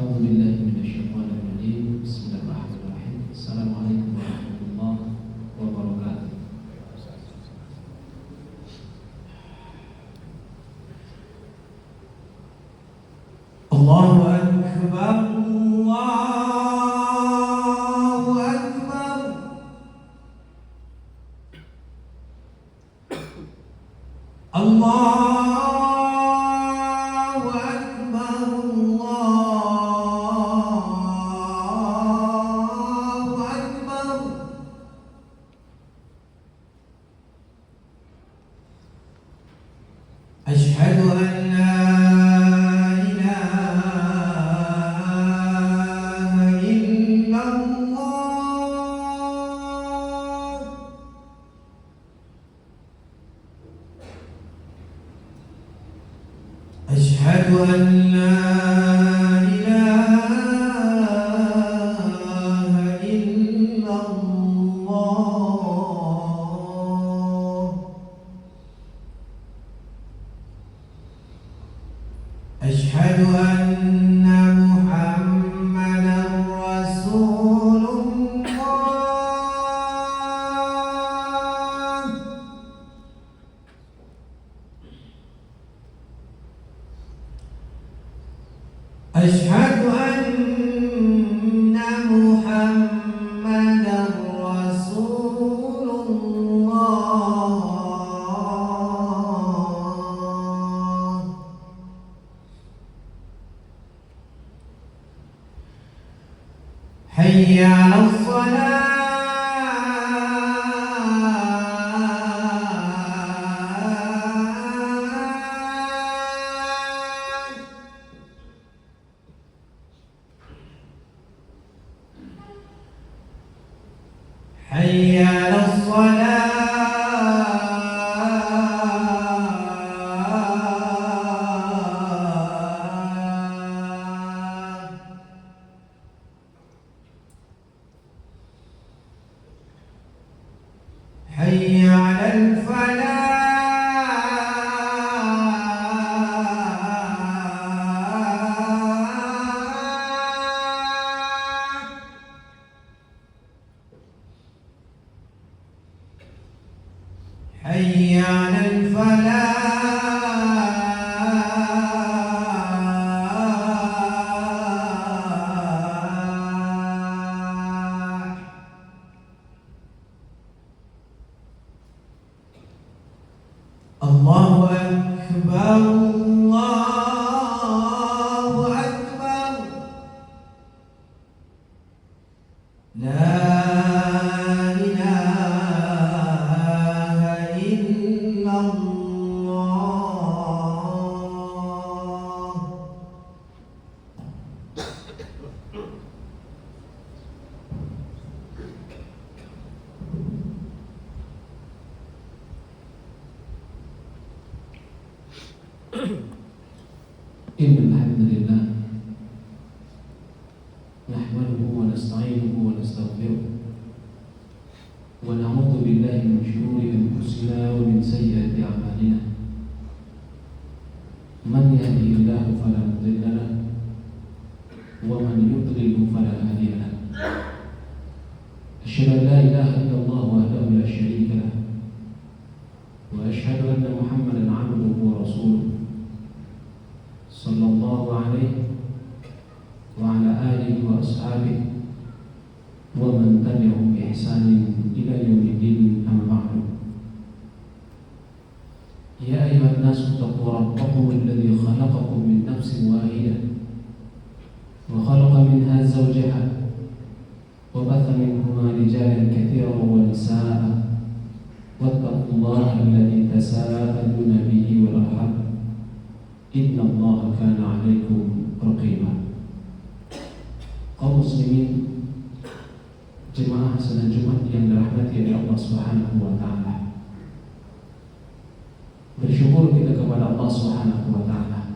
أعوذ بالله من الشيطان الرجيم. بسم الله الرحمن الرحيم. السلام عليكم ورحمة الله وبركاته. الله أكبر الله أكبر الله أشهد أن لا إله إلا الله أشهد أن لا إله إلا الله أشهد أن محمدا رسول الله أشهد أن محمدا رسول الله حي على الصلاة حي على الصلاة حي على الفلاح حي على الفلاح الله أكبر الله أكبر لا إله إلا الله إن الحمد لله نحمده ونستعينه ونستغفره ونعوذ بالله من شرور أنفسنا ومن سيئات أعمالنا. من يهده الله فلا مضل له ومن يضلل فلا هادي له. أشهد أن لا إله إلا الله وحده لا شريك له وأشهد أن محمدا عبده ورسوله صلى الله عليه وعلى آله وأصحابه ومن تبعهم بإحسان إلى يوم الدين. أما بعد. يا أيها الناس اتقوا ربكم الذي خلقكم من نفس واحدة وخلق منها زوجها وبث منهما رجالا كثيرا ونساء واتقوا الله الذي تساءلون به والأرحام إن الله كان عليكم رقيبا. Kaum muslimin jemaah salat Jumat yang dirahmati oleh Allah Subhanahu wa taala. Bersyukur kita kepada Allah Subhanahu wa taala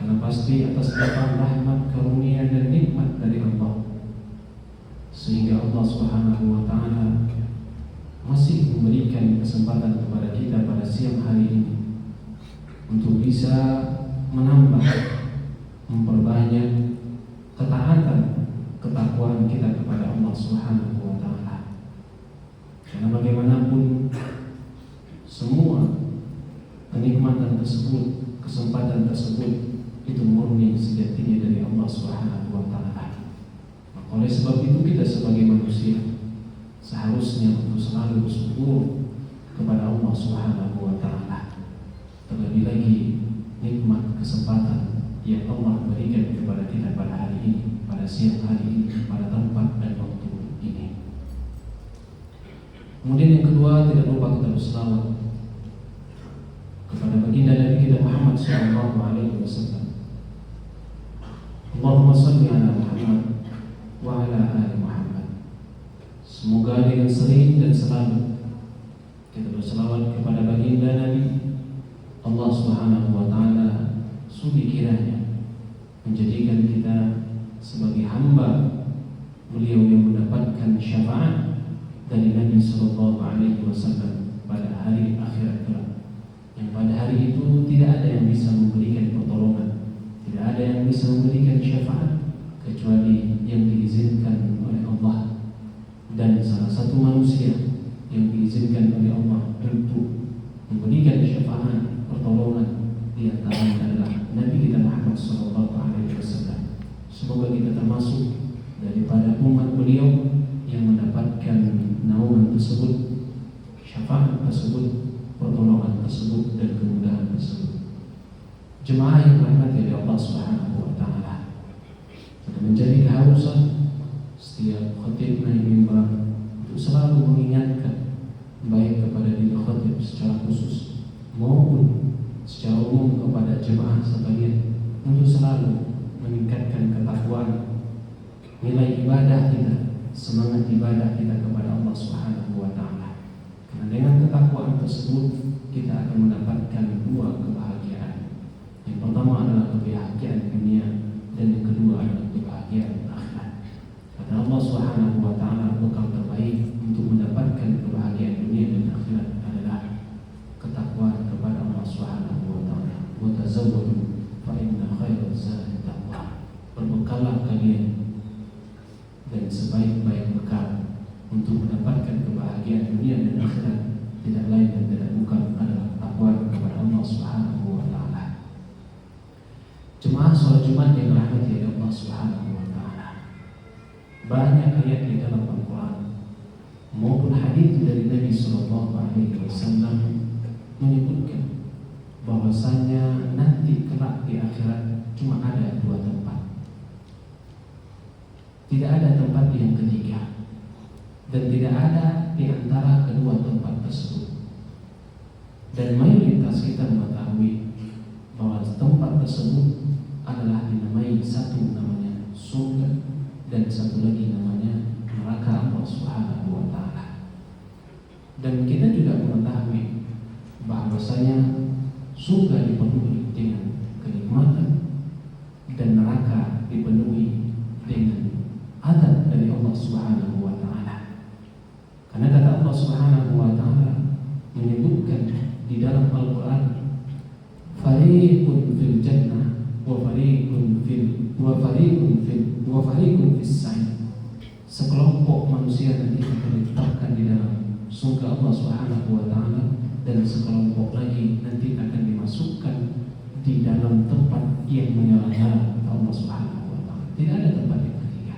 karena pasti atas limpahan rahmat, karunia dan nikmat dari Allah sehingga Allah Subhanahu wa taala masih memberikan kesempatan kepada kita pada siang hari ini untuk bisa menambah, memperbanyak memperbanyak ketaatan, ketakwaan kita kepada Allah Subhanahu wa taala. Karena bagaimanapun semua kenikmatan tersebut, kesempatan tersebut itu murni sejatinya dari Allah Subhanahu wa taala. Maka oleh sebab itu kita sebagai manusia seharusnya untuk selalu bersyukur kepada Allah Subhanahu wa taala. Terlebih lagi nikmat kesempatan yang Allah berikan kepada kita pada hari ini, pada siang hari ini, pada tempat dan waktu ini. Kemudian yang kedua, tidak lupa kita berselawat kepada baginda Nabi kita Muhammad sallallahu alaihi wasallam. Allahumma shalli ala Muhammad wa ala ali Muhammad. Semoga dengan sering dan selalu kita berselawat kepada baginda Nabi, Allah Subhanahu wa taala sudi kiranya menjadikan kita sebagai hamba beliau yang mendapatkan syafaat dari Nabi sallallahu alaihi wasallam pada hari akhirat kelak. Yang pada hari itu tidak ada yang bisa memberikan pertolongan, tidak ada yang bisa memberikan syafaat kecuali yang diizinkan oleh Allah. Dan salah satu manusia yang diizinkan oleh Allah untuk memberikan syafaat pertolongan di antaranya adalah Nabi kita Muhammad sallallahu alaihi wasallam. Semoga kita termasuk daripada umat beliau yang mendapatkan naungan tersebut, syafaat tersebut, pertolongan tersebut dan kemudahan tersebut. Jemaah yang dirahmati oleh Allah Subhanahu wa taala, menjadi keharusan setiap khatib naik mimbar untuk selalu mengingatkan baik kepada diri khatib secara khusus maupun secara umum kepada jemaah sekalian untuk selalu meningkatkan ketakwaan, nilai ibadah kita, semangat ibadah kita kepada Allah Subhanahu wa taala. Karena dengan ketakwaan tersebut kita akan mendapatkan dua kebahagiaan. Yang pertama adalah kebahagiaan dunia dan yang kedua adalah kebahagiaan akhirat. Karena Allah Subhanahu wa taala bekal terbaik untuk mendapatkan kebahagiaan dunia dan akhirat adalah ketakwaan kepada Allah Subhanahu wa taala. Wa tazawwadu fa inna khairaz zadi taqwa. Berbekallah kalian dan sebaik-baik bekal untuk mendapatkan kebahagiaan dunia dan akhirat tidak lain dan tidak bukan adalah takwa kepada Allah Subhanahu wa taala. Jemaah salat Jumat yang dirahmati oleh Allah Subhanahu wa taala. Banyak ayat di dalam Al-Qur'an maupun hadis dari Nabi sallallahu alaihi wasallam menyebutkan bahwasanya nanti kelak di akhirat cuma ada dua tempat. Tidak ada tempat yang ketiga dan tidak ada di antara kedua tempat tersebut. Dan mayoritas kita mengetahui bahwa tempat tersebut adalah dinamai satu namanya surga dan satu lagi namanya neraka Allah Subhanahu wa taala. Dan kita juga mengetahui bahwasanya surga dipenuhi dengan kenikmatan dan neraka dipenuhi dengan adab dari Allah Subhanahu wa taala. Karena kata Allah Subhanahu wa taala menyebutkan di dalam Al-Qur'an, fariqun fil jannah wa fariqun fis sa'ir. Sekelompok manusia nanti akan ditetapkan di dalam surga Allah Subhanahu wa taala dan sekelompok lagi nanti akan dimasukkan di dalam tempat yang menyala-nyala Allah Subhanahu wa taala. Tidak ada tempat yang ketiga.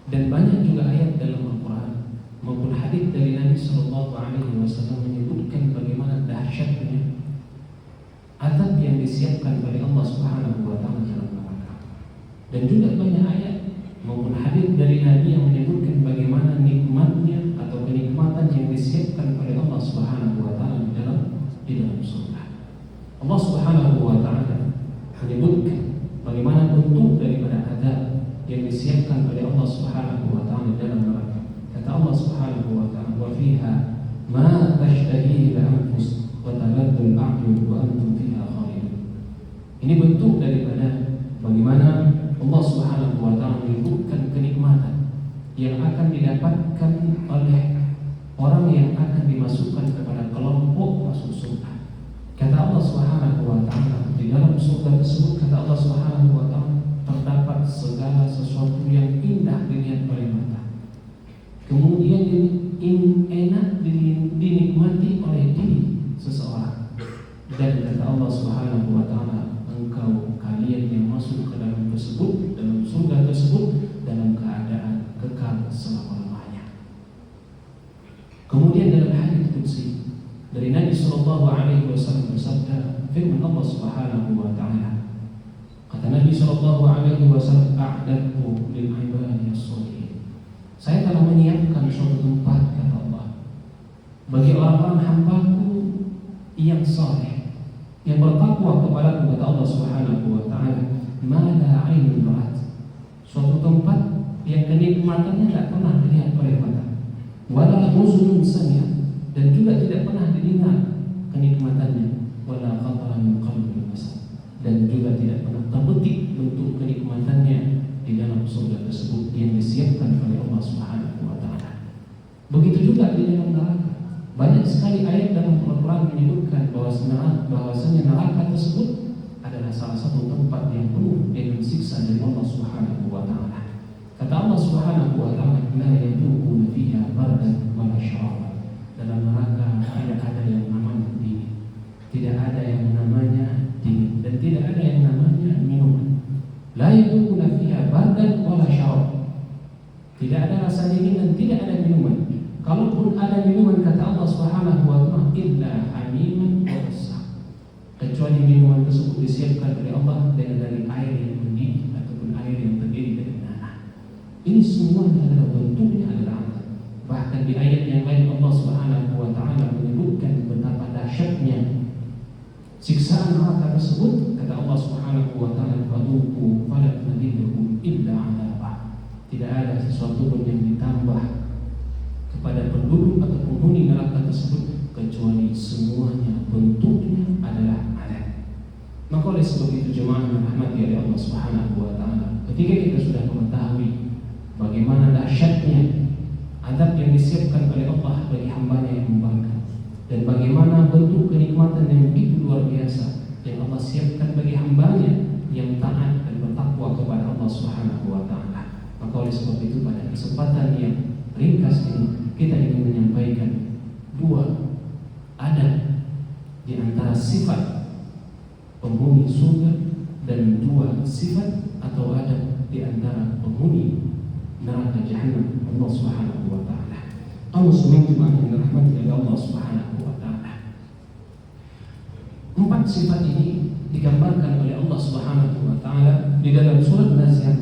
Dan banyak juga ayat dalam Al-Qur'an maupun hadis dari Nabi sallallahu alaihi wasallam menyebutkan bagaimana dahsyatnya azab yang disiapkan oleh Allah Subhanahu wa taala dalam neraka. Dan juga banyak ayat maupun hadis dari Nabi yang menyebutkan bagaimana nikmatnya atau kenikmatan yang disiapkan oleh Allah Subhanahu wa taala di dalam surga. Allah Subhanahu wa taala menyebutkan bagaimana bentuk daripada azab yang disiapkan oleh Allah Subhanahu wa taala dalam neraka. Kata Allah Subhanahu wa taala, "Wa fiha ma tashtahihi al-anfus wa taladdu al-a'yun wa antum fiha khalidun." Ini bentuk daripada bagaimana Allah Subhanahu wa taala menyebutkan kenikmatan yang akan didapatkan oleh orang yang akan dimasukkan kepada kelompok masuk surga. Kata Allah Subhanahu wa taala di di dalam surga tersebut kata Allah Subhanahu wa taala terdapat segala sesuatu yang indah dilihat oleh mata. Kemudian enak dinikmati oleh diri seseorang. Dan kata Allah Subhanahu wa taala, engkau kalian yang masuk ke dalam tersebut, dalam surga tersebut dalam keadaan kekal selama-lamanya. Kemudian dalam hadis qudsi dari Nabi sallallahu alaihi wasallam bersabda, firman Allah Subhanahu wa taala, kata Nabi sallallahu alaihi wasallam, a'dadtu lil ibadi as-shalihin. Saya telah menyiapkan suatu tempat, kata Allah, bagi orang-orang hambaku yang saleh, yang bertakwa kepadaku, kata Allah Subhanahu wa taala, ma la 'ainun ra'at. Suatu tempat yang kenikmatannya tidak pernah dilihat oleh mata, wala uzunun sami'at, dan juga tidak pernah didengar kenikmatannya, wala khatara min qalbi basar, dan juga tidak pernah terbetik bentuk kenikmatannya di dalam surga tersebut yang disiapkan oleh Allah Subhanahu wa taala. Begitu juga di dalam neraka. Banyak sekali ayat dalam Al-Quran menyebutkan bahwasanya neraka tersebut adalah salah satu tempat yang penuh dengan siksa dari Allah Subhanahu wa taala. Kata Allah Subhanahu wa taala, la yaduquna fiha bardan wala syaraba. Dalam neraka tidak ada yang namanya dingin, tidak ada yang namanya dingin, dan tidak ada yang namanya minuman. La yaduquna fiha bardan wala syaraba. Tidak ada rasa dingin dan tidak ada minuman. Kalaupun ada minuman, kata Allah Subhanahu wa taala, illa hamiman wa ghasaq, kecuali minuman tersebut disiapkan oleh Allah dengan dari air yang mendidih ataupun air yang terdiri dari nanah. Ini semuanya adalah bentuknya adalah azab. Bahkan di ayat yang lain Allah Subhanahu wa taala menyebutkan betapa dahsyatnya siksaan neraka tersebut. Kata Allah Subhanahu wa taala, fadhuqu fala nazidukum illa 'adzaba. Tidak ada sesuatu pun yang ditambah kepada penduduk atau penghuni neraka tersebut kecuali semuanya bentuknya adalah azab. Maka oleh sebab itu jemaah yang dirahmati oleh Allah Subhanahu wa taala, ketika kita sudah mengetahui bagaimana dahsyatnya azab yang disiapkan oleh Allah bagi hamba-Nya yang membangkang, dan bagaimana bentuk kenikmatan yang begitu luar biasa yang Allah siapkan bagi hamba-Nya yang taat dan bertakwa kepada Allah Subhanahu wa taala, maka oleh sebab itu pada kesempatan yang ringkas ini kita ingin menyampaikan dua adab di antara sifat penghuni surga dan dua sifat atau adab di antara penghuni neraka jahanam Allah Subhanahu wa taala. Kaum muslimin yang dirahmati oleh Allah Subhanahu wa taala. Empat sifat ini digambarkan oleh Allah Subhanahu wa taala di dalam surat Nazi'at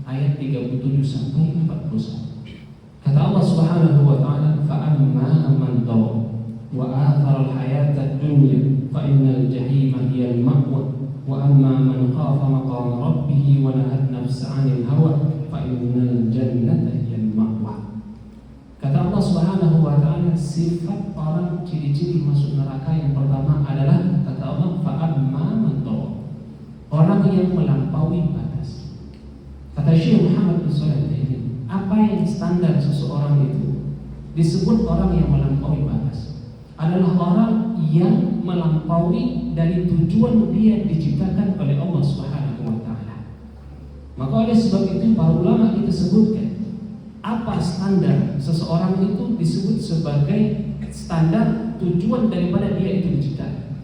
ayat 37 sampai 41. Kata Allah Subhanahu wa taala, fa amma man tagha wa athara al-hayata ad-dunya fa innal jahima hiya al-ma'wa wa amma man khafa maqama rabbih wa nahaa an-nafsa 'anil hawa fa innal jannata hiya al-ma'wa. Kata Allah Subhanahu wa taala, sifat orang ciri-ciri masuk neraka yang pertama adalah, kata Allah, fa amma man tagha, orang yang melampaui batas. Kata Syekh Muhammad bin Shalih Al-Utsaimin, apa yang standar seseorang itu disebut orang yang melampaui batas adalah orang yang melampaui dari tujuan dia diciptakan oleh Allah Subhanahu wa taala. Maka oleh sebab itu para ulama kita sebutkan apa standar seseorang itu disebut sebagai standar tujuan daripada dia itu diciptakan.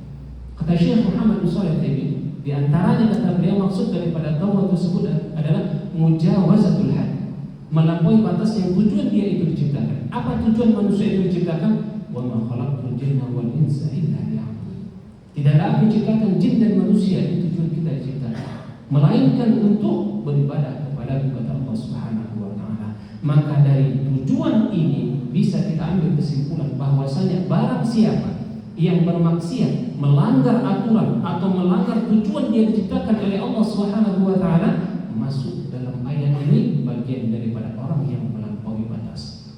Kata Syekh Muhammad bin Shalih Al-Utsaimin, di antaranya kata beliau maksud daripada taubat tersebut adalah mujawazatul had, melampaui batas yang tujuan dia itu diciptakan. Apa tujuan manusia itu diciptakan? Wa ma khalaqtul jinna wal insa illa liya'budun. Tidaklah aku ciptakan jin dan manusia, itu tujuan kita diciptakan, melainkan untuk beribadah kepada Allah Subhanahu wa taala. Maka dari tujuan ini bisa kita ambil kesimpulan bahwasanya barang siapa yang bermaksiat, melanggar aturan atau melanggar tujuan dia diciptakan oleh Allah Subhanahu wa taala, masuk dalam ayat ini bagian daripada orang yang melampaui batas.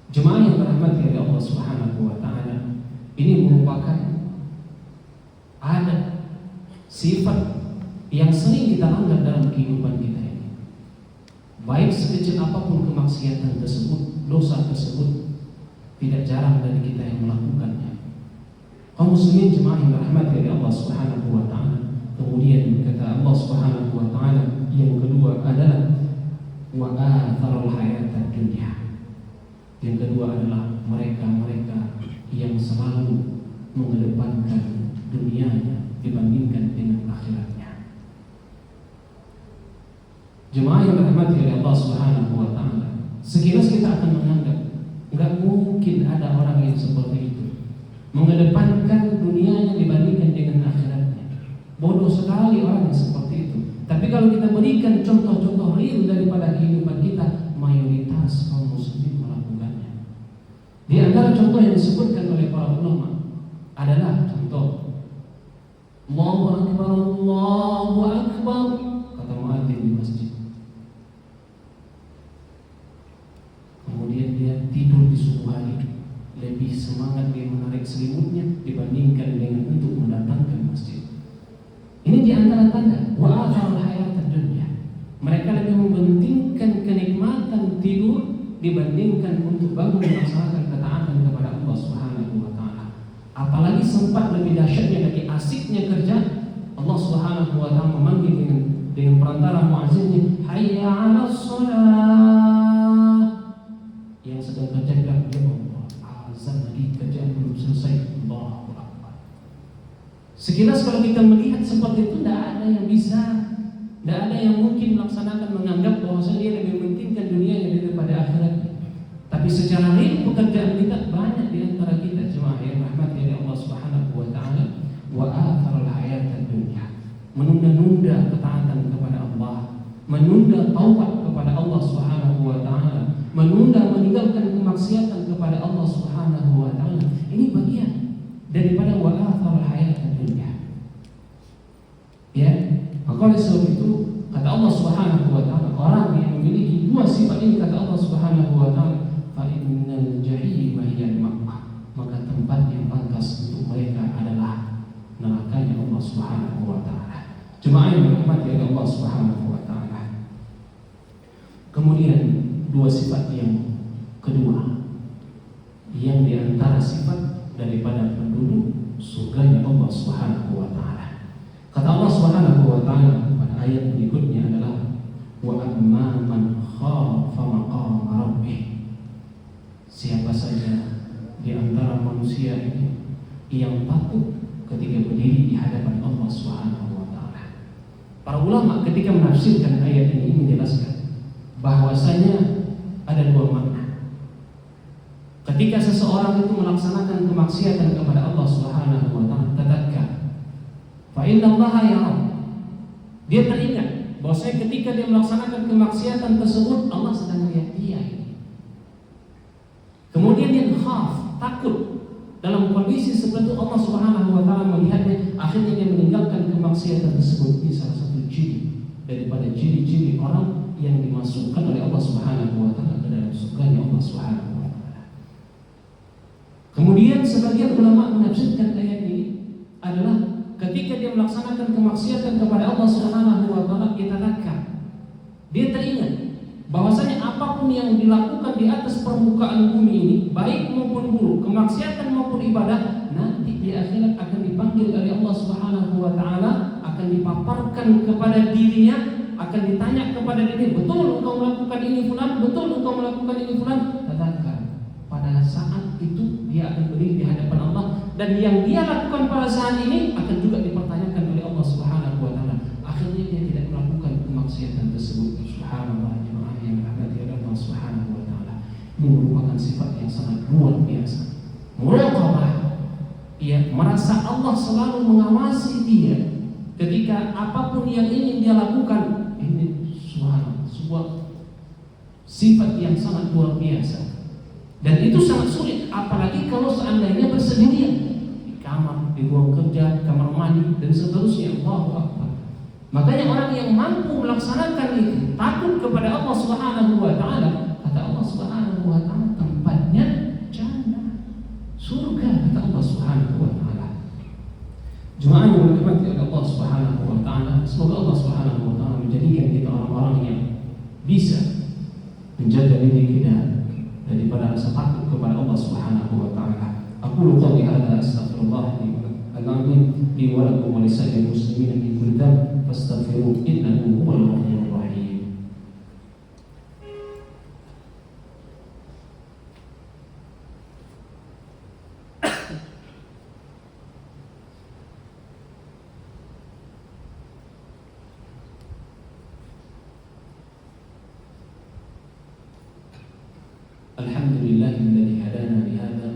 Jemaah yang dirahmati oleh Allah Subhanahu wa taala, ini merupakan adab sifat yang sering kita langgar dalam kehidupan kita ini. Baik sekecil apapun kemaksiatan tersebut, dosa tersebut, tidak jarang dari kita yang melakukannya. Kaum muslimin jemaah yang dirahmati oleh Allah Subhanahu wa taala. Kemudian kata Allah Subhanahu wa taala yang kedua adalah wa atharul hayatad dunya. Yang kedua adalah mereka-mereka yang selalu mengedepankan dunianya dibandingkan dengan akhiratnya. Jemaah yang dirahmati oleh Allah Subhanahu wa taala, sekilas kita akan menganggap enggak mungkin ada orang yang seperti itu, mengedepankan dunianya dibandingkan dengan akhiratnya. Bodoh sekali orang yang seperti itu. Tapi kalau kita berikan contoh-contoh real daripada kehidupan kita, mayoritas kaum muslimin melakukannya. Di antara contoh yang disebutkan oleh para ulama adalah contoh Allahu Akbar, Allahu Akbar, kata muadzin di masjid. Kemudian dia tidur di subuh hari, lebih semangat dia menarik selimutnya dibandingkan dengan untuk mendatangkan masjid. Ini di antara tanda wa athar hayatad dunya. Mereka lebih mementingkan kenikmatan tidur dibandingkan untuk bangun melaksanakan ketaatan kepada Allah Subhanahu wa taala. Apalagi sempat lebih dahsyatnya lagi asiknya kerja, Allah Subhanahu wa taala memanggil dengan perantara muazzinnya, hayya 'alas shalah. Yang sedang kerja bilang, ya Allah, azan lagi, kerjaan belum selesai. Allahu Akbar. Sekilas kalau kita melihat seperti itu, tidak ada yang bisa, tidak ada yang mungkin melaksanakan menganggap bahwa dia lebih mementingkan dunia daripada akhiratnya. Tapi secara real pekerjaan kita banyak di antara kita jemaah yang rahmati oleh Allah Subhanahu wa taala, wa atharul hayatad dunya. Menunda-nunda ketaatan kepada Allah, menunda taubat kepada Allah Subhanahu wa taala, menunda meninggalkan kemaksiatan kepada Allah Subhanahu wa taala. Ini bagian daripada wa atharul hayatad dunya. Ya, maka oleh sebab itu kata Allah Subhanahu wa taala, orang yang memiliki dua sifat ini kata Allah Subhanahu wa taala, fa innal jahima hiya al-ma'wa, maka tempat yang pantas untuk mereka adalah nerakanya Allah Subhanahu wa taala. Jemaah yang dirahmati oleh Allah Subhanahu wa taala. Kemudian dua sifat yang kedua, yang diantara sifat daripada penduduk surganya Allah Subhanahu wa taala. Kata Allah Subhanahu wa taala pada ayat berikutnya adalah wa amma man khafa maqama rabbih. Siapa saja di antara manusia ini yang takut ketika berdiri di hadapan Allah Subhanahu wa taala. Para ulama ketika menafsirkan ayat ini menjelaskan bahwasanya ada dua makna. Ketika seseorang itu melaksanakan kemaksiatan kepada Allah Subhanahu wa taala, tadzakkar fa innallaha yara. Dia teringat bahwasanya ketika dia melaksanakan kemaksiatan tersebut Allah sedang melihat dia. Kemudian dia khaf, takut. Dalam kondisi seperti itu Allah Subhanahu wa taala melihatnya, akhirnya dia meninggalkan kemaksiatan tersebut. Ini salah satu ciri daripada ciri-ciri orang yang dimasukkan oleh Allah Subhanahu wa taala ke dalam surganya Allah Subhanahu wa taala. Kemudian sebagian ulama menafsirkan ayat ini adalah ketika dia melaksanakan kemaksiatan kepada Allah Subhanahu wa taala, dia teringat bahwasanya apapun yang dilakukan di atas permukaan bumi ini, baik maupun buruk, kemaksiatan maupun ibadah, nanti di akhirat akan dipanggil oleh Allah Subhanahu wa taala, akan dipaparkan kepada dirinya, akan ditanya kepada dirinya, betul engkau melakukan ini fulan, betul engkau melakukan ini fulan. Tadzakkar, pada saat itu dia akan berdiri di hadapan Allah, dan yang dia lakukan pada saat ini akan juga dipertanyakan oleh Allah Subhanahu wa taala. Akhirnya dia tidak melakukan kemaksiatan tersebut. Subhanallah, jemaah yang dirahmati oleh Allah Subhanahu wa taala. Ini merupakan sifat yang sangat luar biasa. Muraqabah. Ia merasa Allah selalu mengawasi dia ketika apapun yang ingin dia lakukan. Ini sebuah sifat yang sangat luar biasa. Dan itu sangat sulit, apalagi kalau seandainya bersendirian di kamar, di ruang kerja, kamar mandi dan seterusnya. Allahu Akbar. Makanya orang yang mampu melaksanakan itu, takut kepada Allah Subhanahu wa taala, kata Allah Subhanahu wa taala, tempatnya jannah, surga, kata Allah Subhanahu wa taala. Jemaah yang dirahmati oleh Allah Subhanahu wa taala, semoga Allah Subhanahu wa taala menjadikan kita orang-orang yang bisa menjaga diri kita daripada rasa takut kepada Allah Subhanahu wa taala. Aku أقول قولي هذا أستغفر الله العظيم لي ولكم ولسائر المسلمين من كل ذنب فاستغفروه إنه هو الغفور الرحيم. الحمد لله الذي هدانا لهذا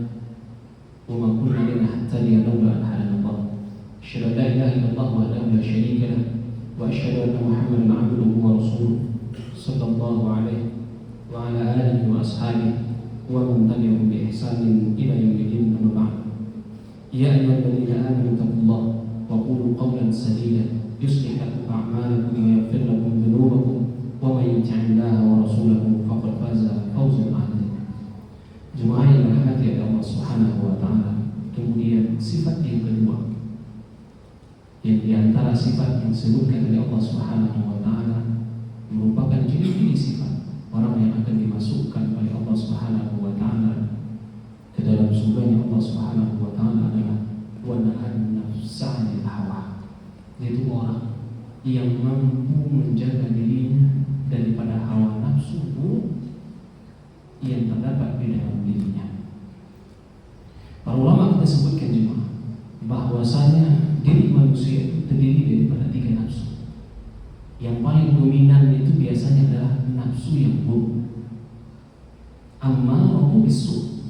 وما كنا لنهتدي لولا أن هدانا الله. أشهد أن لا إله إلا الله وحده لا شريك له وأشهد أن محمدا عبده ورسوله صلى الله عليه وعلى آله وأصحابه ومن تبعهم بإحسان إلى يوم الدين. أما بعد، يا أيها الذين آمنوا اتقوا الله وقولوا قولا سديدا يصلح لكم أعمالكم ويغفر لكم ذنوبكم ومن يطع الله ورسوله فقد فاز فوزا عظيما. Jemaah yang dirahmati oleh Allah Subhanahu wa taala. Kemudian sifat yang kedua, yang diantara sifat yang disebutkan oleh Allah Subhanahu wa taala merupakan ciri-ciri sifat orang yang akan dimasukkan oleh Allah Subhanahu wa taala ke dalam surganya Allah Subhanahu wa taala adalah wa nahan nafsa 'anil hawa, yaitu orang yang mampu menjaga dirinya daripada hawa nafsu yang terdapat di dalam dirinya. Para ulama kita sebutkan juga bahwasanya diri manusia itu terdiri daripada 3 nafsu. Yang paling dominan itu biasanya adalah nafsu yang buruk, ammaratu bisu.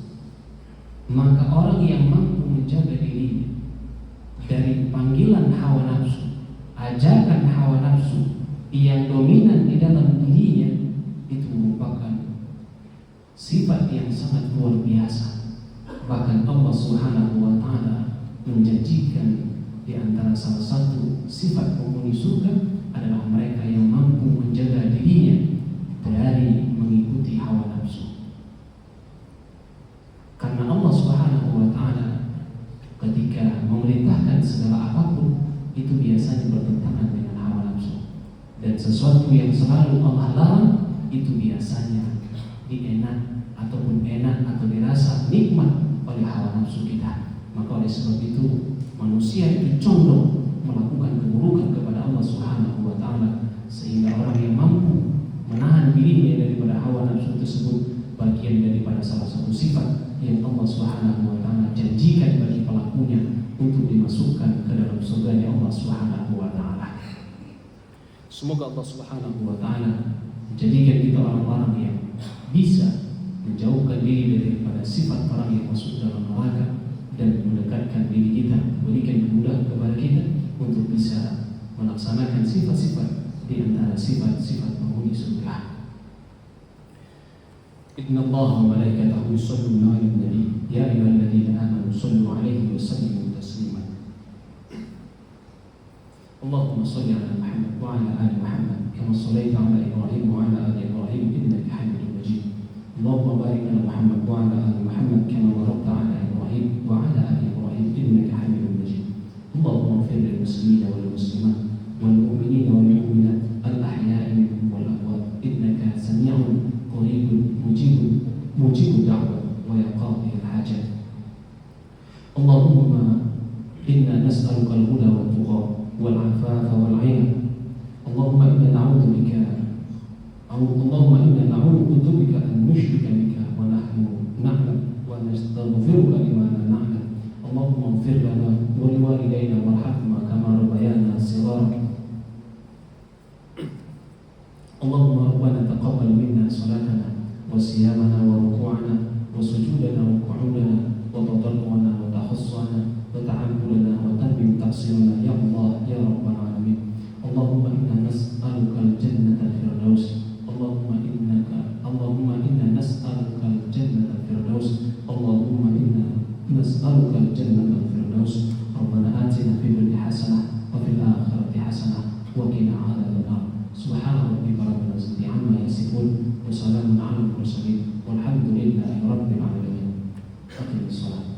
Maka orang yang mampu menjaga diri dari panggilan hawa nafsu, ajakan hawa nafsu yang dominan di dalam dirinya, itu merupakan sifat yang sangat luar biasa. Bahkan Allah Subhanahu wa taala menjanjikan di antara salah satu sifat penghuni surga adalah mereka yang mampu menjaga dirinya dari mengikuti hawa nafsu. Karena Allah Subhanahu wa taala ketika memerintahkan segala apapun itu biasanya bertentangan dengan hawa nafsu, dan sesuatu yang selalu Allah larang itu biasanya dienak ataupun enak atau dirasa nikmat oleh hawa nafsu kita. Maka oleh sebab itu manusia itu condong melakukan keburukan kepada Allah Subhanahu wa taala, sehingga orang yang mampu menahan dirinya daripada hawa nafsu tersebut bagian daripada salah satu sifat yang Allah Subhanahu wa taala janjikan bagi pelakunya untuk dimasukkan ke dalam surganya Allah Subhanahu wa taala. Semoga Allah Subhanahu wa taala menjadikan kita orang-orang yang bisa menjauhkan diri daripada sifat orang yang masuk dalam neraka dan mendekatkan diri kita, berikan kemudahan kepada kita untuk bisa melaksanakan sifat-sifat di antara sifat-sifat penghuni surga. Inna Allah wa malaikatahu yusholluna 'alan nabi ya ayyuhalladzina amanu shollu 'alaihi wa sallimu taslima. Allahumma shalli 'ala Muhammad wa 'ala ali Muhammad kama shallaita 'ala Ibrahim wa 'ala ali Ibrahim innaka Hamidum Majid. Allahumma barik 'ala Muhammad wa 'ala ali Muhammad kama barakta 'ala Ibrahim wa 'ala ali Ibrahim innaka Hamidum Majid. Allahumma ighfir lil muslimina wal muslimat wal mu'minina wal mu'minat al ahya'i minhum wal amwat innaka sami'un qaribun mujibud da'wah wa yaqdi al hajat. Allahumma inna nas'aluka al huda wat tuqa wal 'afafa wal 'ilm. Allahumma inna na'udzu bika an nushrika bika wa nahnu na'lam wa nastaghfiruka lima la na'lam. Allahumma ighfir lana wa liwalidayna warhamhuma kama rabbayana shighara. Allahumma rabbana taqabbal minna salatana wa siyamana wa ruku'ana wa sujudana wa qu'udana wa tadarruana wa tahassana wa ta'abbudana wa tammim taqsirana ya Allah ya rabbal alamin. Allahumma inna nas'aluka al-jannata al-firdaus. Allahumma inna nas'aluka al-jannata al-firdaus. Allahumma inna nas'aluka al-jannata al-firdaus. Rabbana atina fid dunya hasanah wa fil akhirati hasanah wa qina adzabannar. Subhana rabbika rabbil izzati amma yasifun wa salamun 'alal mursalin walhamdulillahi rabbil alamin. Aqimis shalah.